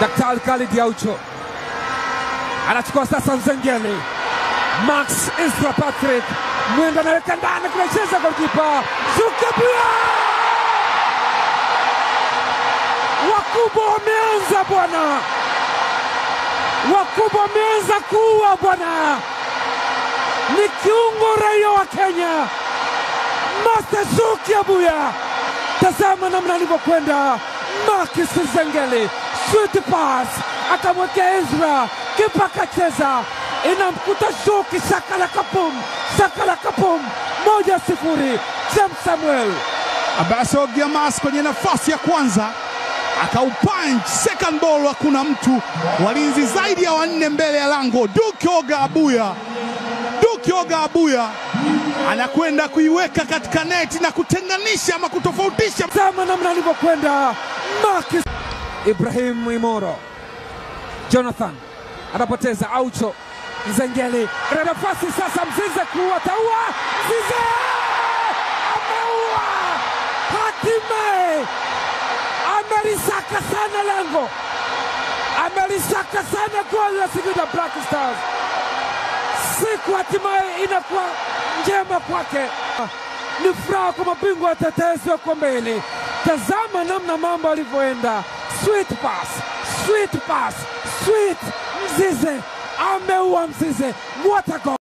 Daktari Khalid Aucho anachukua sasa Nzengeli. Max Isra Patrick mwenda anaweka ndani, kunacheza golikipa Zuki Abuya. Wakubwa wameanza bwana, wakubwa wameanza kuwa bwana. Ni kiungo raia wa Kenya, Master Zuki Abuya. Tazama namna alivyokwenda Marcus Nzengeli, sweet pass, akamwekea Ezra, kipa kacheza, inamkuta Zuki, sakala kapum, 1-0. James Samuel Abbas Ogiamas kwenye nafasi ya kwanza akaupunch, second ball hakuna mtu, walinzi zaidi ya 4 mbele ya lango. Duke Oga Abuya anakwenda kuiweka katika neti na kutenganisha ama kutofautisha. Tazama namna alivyokwenda Marcus. Ibrahim Imoro, Jonathan anapoteza. Aucho, Nzengeli katika nafasi sasa, Mzize kuwataua. Mzize ameua, hatimaye amelisaka sana lango, amelisaka sana goli la Singida Black Stars. Siku hatimaye inakuwa njema kwake. Ni furaha kwa mabingwa watetezi wa kombe hili. Tazama namna mambo alivyoenda. Sweet pass, sweet Mzize ameua Mzize. What a goal!